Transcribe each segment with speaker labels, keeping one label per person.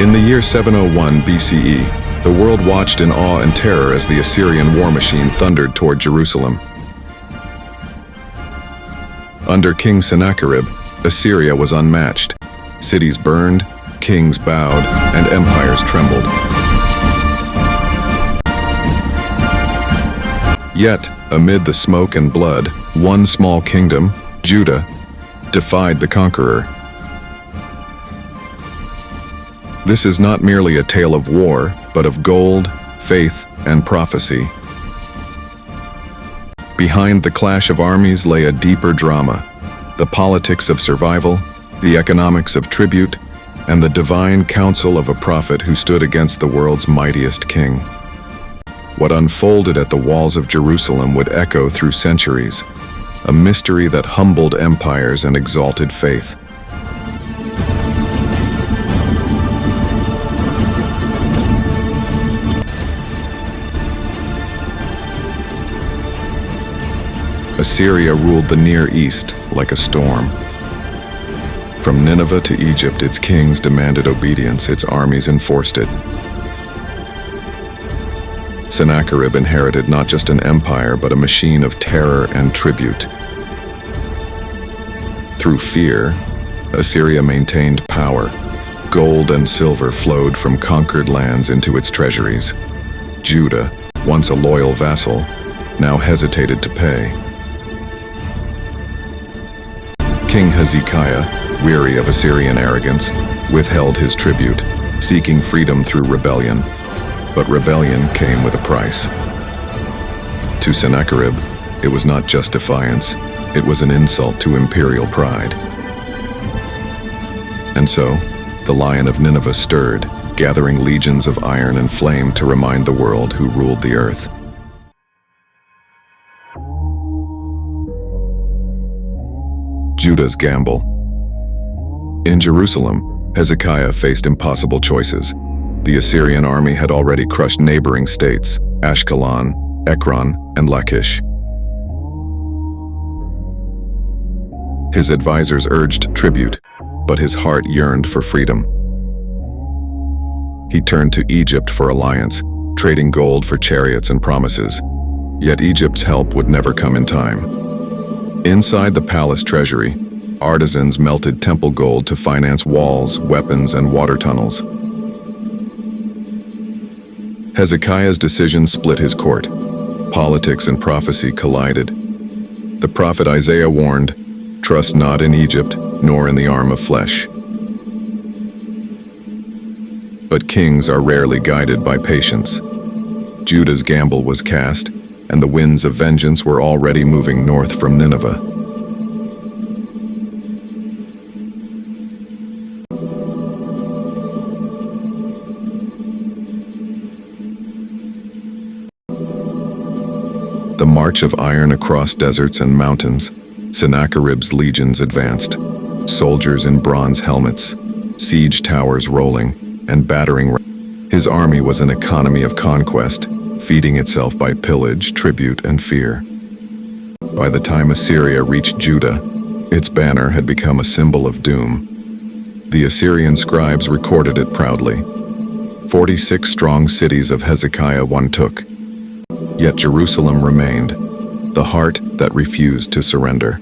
Speaker 1: In the year 701 BCE, the world watched in awe and terror as the Assyrian war machine thundered toward Jerusalem. Under King Sennacherib, Assyria was unmatched. Cities burned, kings bowed, and empires trembled. Yet, amid the smoke and blood, one small kingdom, Judah, defied the conqueror. This is not merely a tale of war, but of gold, faith, and prophecy. Behind the clash of armies lay a deeper drama: the politics of survival, the economics of tribute, and the divine counsel of a prophet who stood against the world's mightiest king. What unfolded at the walls of Jerusalem would echo through centuries, a mystery that humbled empires and exalted faith. Assyria ruled the Near East like a storm. From Nineveh to Egypt, its kings demanded obedience, its armies enforced it. Sennacherib inherited not just an empire, but a machine of terror and tribute. Through fear, Assyria maintained power. Gold and silver flowed from conquered lands into its treasuries. Judah, once a loyal vassal, now hesitated to pay. King Hezekiah, weary of Assyrian arrogance, withheld his tribute, seeking freedom through rebellion. But rebellion came with a price. To Sennacherib, it was not just defiance, it was an insult to imperial pride. And so, the Lion of Nineveh stirred, gathering legions of iron and flame to remind the world who ruled the earth. Judah's gamble. In Jerusalem, Hezekiah faced impossible choices. The Assyrian army had already crushed neighboring states, Ashkelon, Ekron, and Lachish. His advisors urged tribute, but his heart yearned for freedom. He turned to Egypt for alliance, trading gold for chariots and promises. Yet Egypt's help would never come in time. Inside the palace treasury, artisans melted temple gold to finance walls, weapons, and water tunnels. Hezekiah's decision split his court. Politics and prophecy collided. The prophet Isaiah warned, "Trust not in Egypt, nor in the arm of flesh." But kings are rarely guided by patience. Judah's gamble was cast, and the winds of vengeance were already moving north from Nineveh. The march of iron across deserts and mountains, Sennacherib's legions advanced, soldiers in bronze helmets, siege towers rolling, and battering. His army was an economy of conquest, feeding itself by pillage, tribute, and fear. By the time Assyria reached Judah, its banner had become a symbol of doom. The Assyrian scribes recorded it proudly. 46 strong cities of Hezekiah one took. Yet Jerusalem remained, the heart that refused to surrender.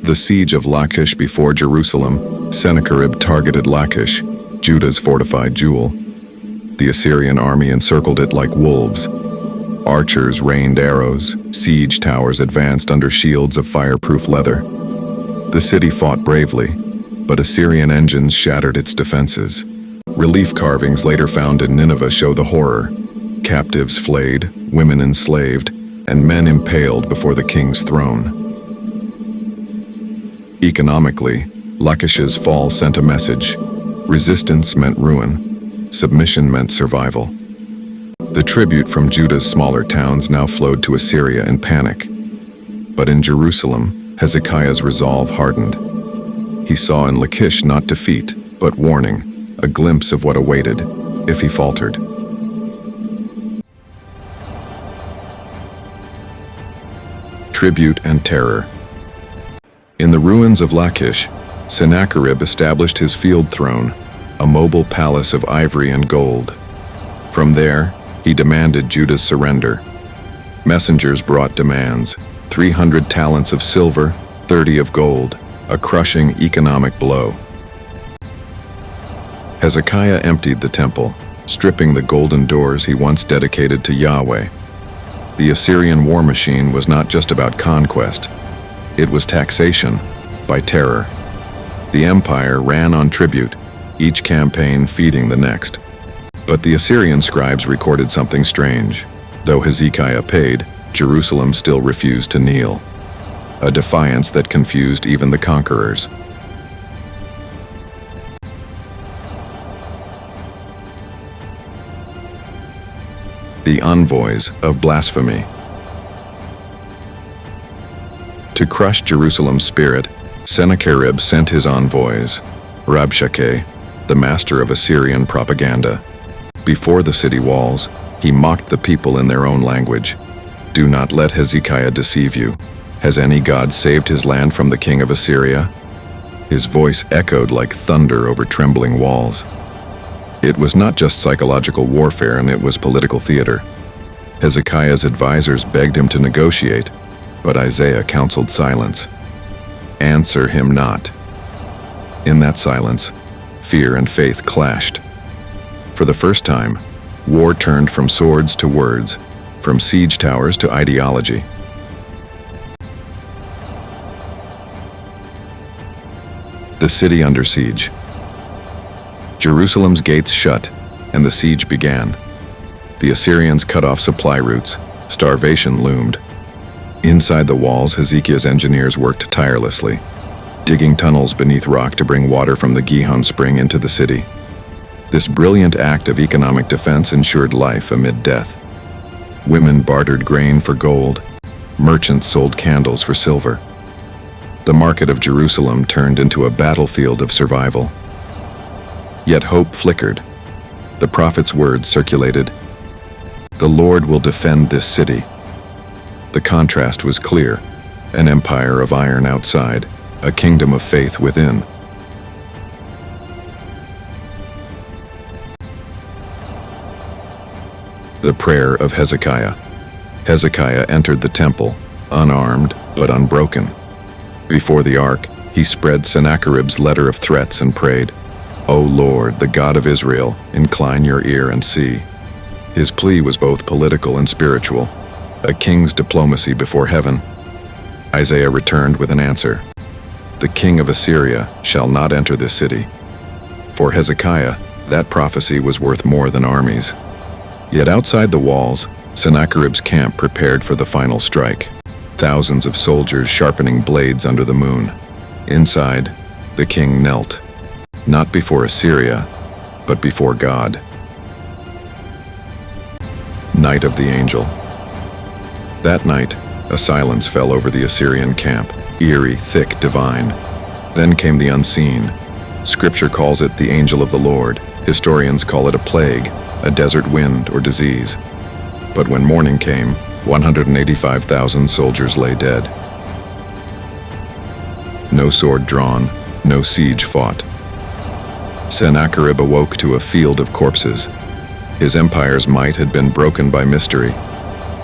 Speaker 1: The siege of Lachish before Jerusalem, Sennacherib targeted Lachish, Judah's fortified jewel. The Assyrian army encircled it like wolves. Archers rained arrows, siege towers advanced under shields of fireproof leather. The city fought bravely, but Assyrian engines shattered its defenses. Relief carvings later found in Nineveh show the horror: captives flayed, women enslaved, and men impaled before the king's throne. Economically, Lachish's fall sent a message. Resistance meant ruin. Submission meant survival. The tribute from Judah's smaller towns now flowed to Assyria in panic. But in Jerusalem, Hezekiah's resolve hardened. He saw in Lachish not defeat, but warning, a glimpse of what awaited if he faltered. tribute and terror. In the ruins of Lachish, Sennacherib established his field throne, a mobile palace of ivory and gold. From there, he demanded Judah's surrender. Messengers brought demands: 300 talents of silver, 30 of gold, a crushing economic blow. Hezekiah emptied the temple, stripping the golden doors he once dedicated to Yahweh. The Assyrian war machine was not just about conquest. It was taxation by terror. The empire ran on tribute, each campaign feeding the next. But the Assyrian scribes recorded something strange. Though Hezekiah paid, Jerusalem still refused to kneel. A defiance that confused even the conquerors. The envoys of blasphemy. To crush Jerusalem's spirit, Sennacherib sent his envoys, Rabshakeh, the master of Assyrian propaganda. Before the city walls, he mocked the people in their own language. "Do not let Hezekiah deceive you. Has any god saved his land from the king of Assyria?" His voice echoed like thunder over trembling walls. It was not just psychological warfare, and it was political theater. Hezekiah's advisors begged him to negotiate, but Isaiah counseled silence. "Answer him not." In that silence, fear and faith clashed. For the first time, war turned from swords to words, from siege towers to ideology. The city under siege. Jerusalem's gates shut, and the siege began. The Assyrians cut off supply routes. Starvation loomed. Inside the walls, Hezekiah's engineers worked tirelessly, digging tunnels beneath rock to bring water from the Gihon spring into the city. This brilliant act of economic defense ensured life amid death. Women bartered grain for gold. Merchants sold candles for silver. The market of Jerusalem turned into a battlefield of survival. Yet hope flickered. The prophet's words circulated, "The Lord will defend this city." The contrast was clear: an empire of iron outside, a kingdom of faith within. The prayer of Hezekiah. Hezekiah entered the temple, unarmed but unbroken. Before the ark, he spread Sennacherib's letter of threats and prayed, "O Lord, the God of Israel, incline your ear and see." His plea was both political and spiritual, a king's diplomacy before heaven. Isaiah returned with an answer: "The king of Assyria shall not enter this city." For Hezekiah, that prophecy was worth more than armies. Yet outside the walls, Sennacherib's camp prepared for the final strike. Thousands of soldiers sharpening blades under the moon. Inside, the king knelt, not before Assyria, but before God. Night of the Angel. That night, a silence fell over the Assyrian camp, eerie, thick, divine. Then came the unseen. Scripture calls it the angel of the Lord. Historians call it a plague, a desert wind or disease. But when morning came, 185,000 soldiers lay dead. No sword drawn, no siege fought. Sennacherib awoke to a field of corpses. His empire's might had been broken by mystery.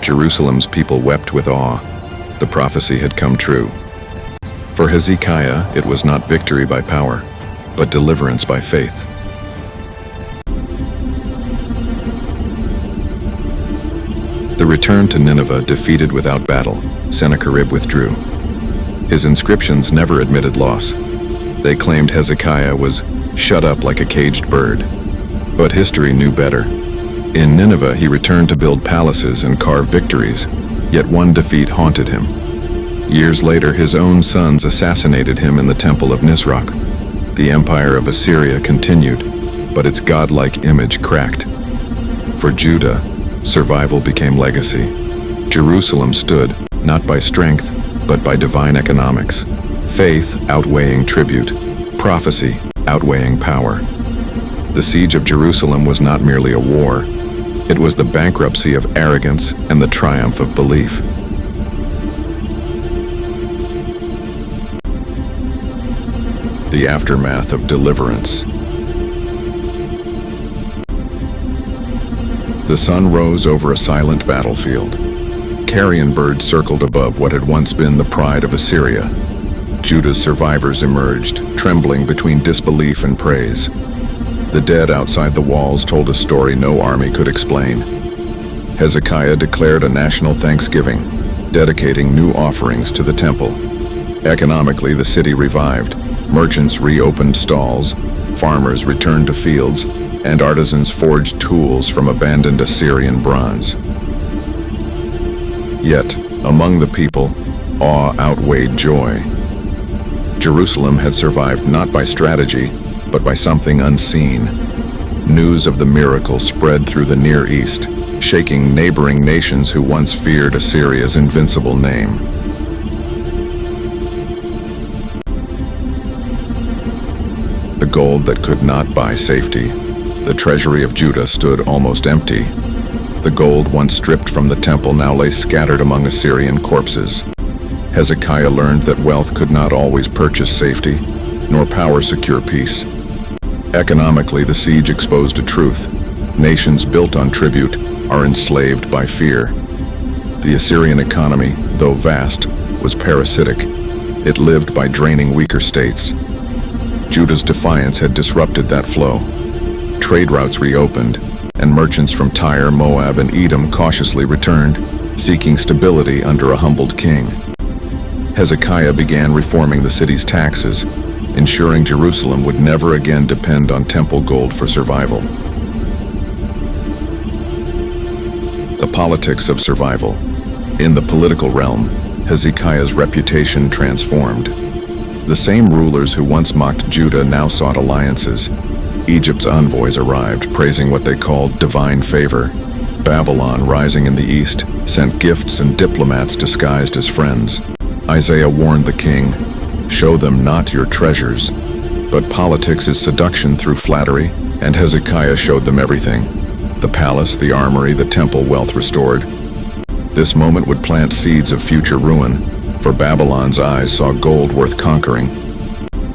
Speaker 1: Jerusalem's people wept with awe. The prophecy had come true. For Hezekiah, it was not victory by power, but deliverance by faith. The return to Nineveh defeated without battle, Sennacherib withdrew. His inscriptions never admitted loss. They claimed Hezekiah was shut up like a caged bird. But history knew better. In Nineveh, he returned to build palaces and carve victories, yet one defeat haunted him. Years later, his own sons assassinated him in the temple of Nisroch. The empire of Assyria continued, but its godlike image cracked. For Judah, survival became legacy. Jerusalem stood, not by strength, but by divine economics. Faith outweighing tribute, prophecy outweighing power. The siege of Jerusalem was not merely a war. It was the bankruptcy of arrogance and the triumph of belief. The aftermath of deliverance. The sun rose over a silent battlefield. Carrion birds circled above what had once been the pride of Assyria. Judah's survivors emerged, trembling between disbelief and praise. The dead outside the walls told a story no army could explain. Hezekiah declared a national thanksgiving, dedicating new offerings to the temple. Economically, the city revived. Merchants reopened stalls, farmers returned to fields, and artisans forged tools from abandoned Assyrian bronze. Yet, among the people, awe outweighed joy. Jerusalem had survived not by strategy, but by something unseen. News of the miracle spread through the Near East, shaking neighboring nations who once feared Assyria's invincible name. The gold that could not buy safety. The treasury of Judah stood almost empty. The gold once stripped from the temple now lay scattered among Assyrian corpses. Hezekiah learned that wealth could not always purchase safety, nor power secure peace. Economically, the siege exposed a truth. Nations built on tribute are enslaved by fear. The Assyrian economy, though vast, was parasitic. It lived by draining weaker states. Judah's defiance had disrupted that flow. Trade routes reopened, and merchants from Tyre, Moab, and Edom cautiously returned, seeking stability under a humbled king. Hezekiah began reforming the city's taxes, ensuring Jerusalem would never again depend on temple gold for survival. The politics of survival. In the political realm, Hezekiah's reputation transformed. The same rulers who once mocked Judah now sought alliances. Egypt's envoys arrived, praising what they called divine favor. Babylon, rising in the east, sent gifts and diplomats disguised as friends. Isaiah warned the king, "Show them not your treasures." But politics is seduction through flattery, and Hezekiah showed them everything. The palace, the armory, the temple wealth restored. This moment would plant seeds of future ruin, for Babylon's eyes saw gold worth conquering.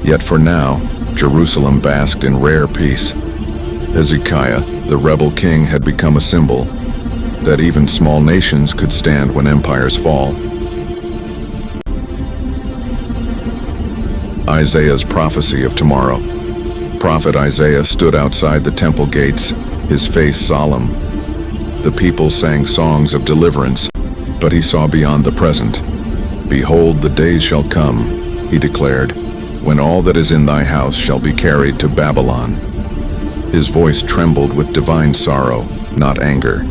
Speaker 1: Yet for now, Jerusalem basked in rare peace. Hezekiah, the rebel king, had become a symbol that even small nations could stand when empires fall. Isaiah's prophecy of tomorrow. Prophet Isaiah stood outside the temple gates, his face solemn. The people sang songs of deliverance, but he saw beyond the present. "Behold, the days shall come," he declared, "when all that is in thy house shall be carried to Babylon." His voice trembled with divine sorrow, not anger.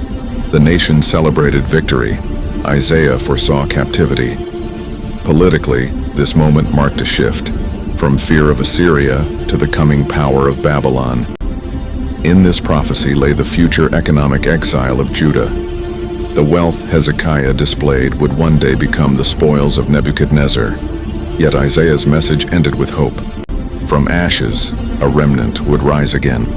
Speaker 1: The nation celebrated victory. Isaiah foresaw captivity. Politically, this moment marked a shift, from fear of Assyria to the coming power of Babylon. In this prophecy lay the future economic exile of Judah. The wealth Hezekiah displayed would one day become the spoils of Nebuchadnezzar. Yet Isaiah's message ended with hope. From ashes, a remnant would rise again.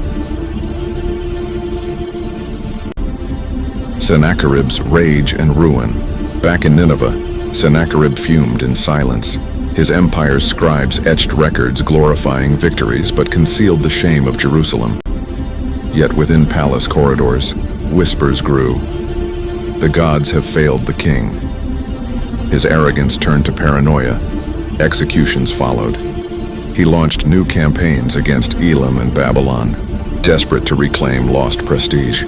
Speaker 1: Sennacherib's rage and ruin. Back in Nineveh, Sennacherib fumed in silence. His empire's scribes etched records glorifying victories but concealed the shame of Jerusalem. Yet within palace corridors, whispers grew. The gods have failed the king. His arrogance turned to paranoia. Executions followed. He launched new campaigns against Elam and Babylon, desperate to reclaim lost prestige.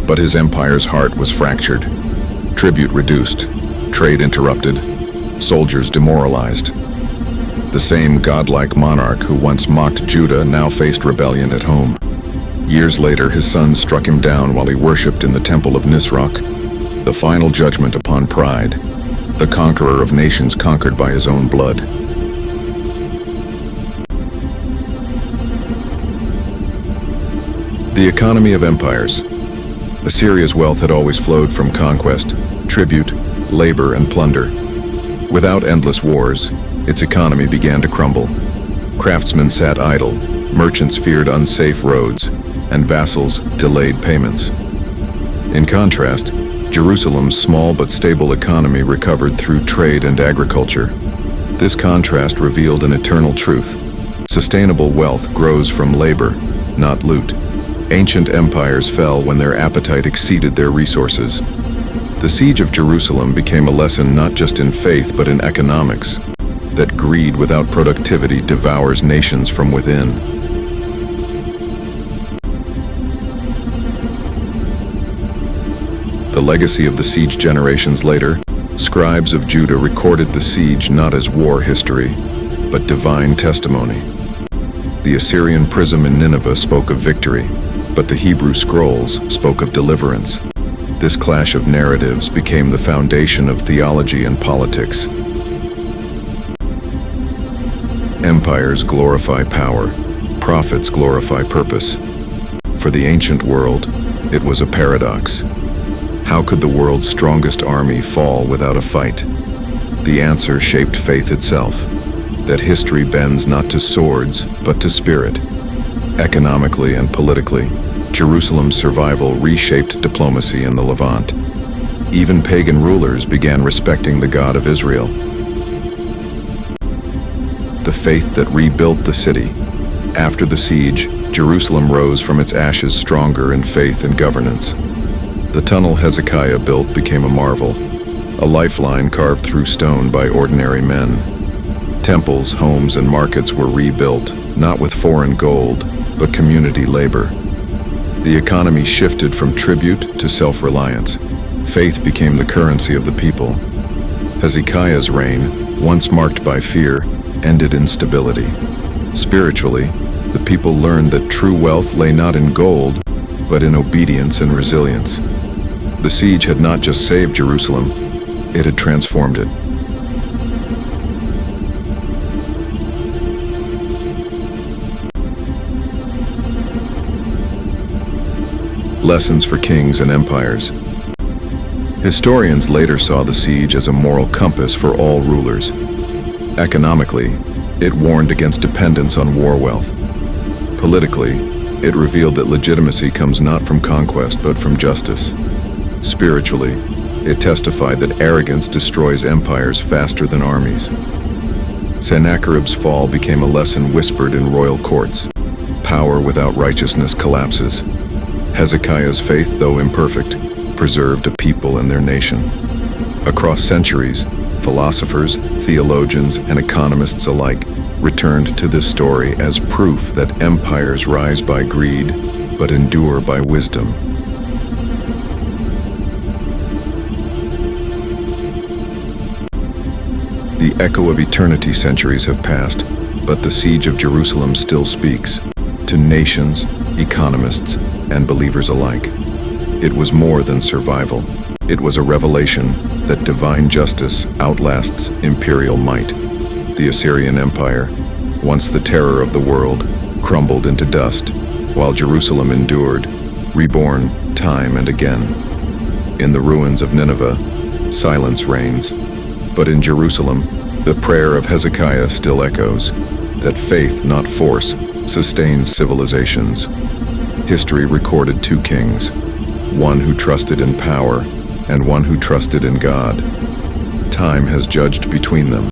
Speaker 1: But his empire's heart was fractured. Tribute reduced, trade interrupted, soldiers demoralized. The same godlike monarch who once mocked Judah now faced rebellion at home. Years later, his son struck him down while he worshipped in the temple of Nisroch, the final judgment upon pride, the conqueror of nations conquered by his own blood. The economy of empires. Assyria's wealth had always flowed from conquest, tribute, labor, and plunder. Without endless wars, its economy began to crumble. Craftsmen sat idle, merchants feared unsafe roads, and vassals delayed payments. In contrast, Jerusalem's small but stable economy recovered through trade and agriculture. This contrast revealed an eternal truth. Sustainable wealth grows from labor, not loot. Ancient empires fell when their appetite exceeded their resources. The siege of Jerusalem became a lesson not just in faith but in economics, that greed without productivity devours nations from within. The legacy of the siege generations later, scribes of Judah recorded the siege not as war history, but divine testimony. The Assyrian prism in Nineveh spoke of victory, but the Hebrew scrolls spoke of deliverance. This clash of narratives became the foundation of theology and politics. Empires glorify power, prophets glorify purpose. For the ancient world, it was a paradox. How could the world's strongest army fall without a fight? The answer shaped faith itself, that history bends not to swords, but to spirit. Economically and politically, Jerusalem's survival reshaped diplomacy in the Levant. Even pagan rulers began respecting the God of Israel. The faith that rebuilt the city. After the siege, Jerusalem rose from its ashes stronger in faith and governance. The tunnel Hezekiah built became a marvel, a lifeline carved through stone by ordinary men. Temples, homes, and markets were rebuilt, not with foreign gold, but community labor. The economy shifted from tribute to self-reliance. Faith became the currency of the people. Hezekiah's reign, once marked by fear, ended in stability. Spiritually, the people learned that true wealth lay not in gold, but in obedience and resilience. The siege had not just saved Jerusalem, it had transformed it. Lessons for kings and empires. Historians later saw the siege as a moral compass for all rulers. Economically, it warned against dependence on war wealth. Politically, it revealed that legitimacy comes not from conquest but from justice. Spiritually, it testified that arrogance destroys empires faster than armies. Sennacherib's fall became a lesson whispered in royal courts. Power without righteousness collapses. Hezekiah's faith, though imperfect, preserved a people and their nation. Across centuries, philosophers, theologians, and economists alike returned to this story as proof that empires rise by greed, but endure by wisdom. The echo of eternity centuries have passed, but the siege of Jerusalem still speaks to nations, economists, and believers alike. It was more than survival. It was a revelation that divine justice outlasts imperial might. The Assyrian Empire, once the terror of the world, crumbled into dust, while Jerusalem endured, reborn time and again. In the ruins of Nineveh, silence reigns. But in Jerusalem, the prayer of Hezekiah still echoes, that faith, not force, sustains civilizations. History recorded two kings, one who trusted in power and one who trusted in God. Time has judged between them.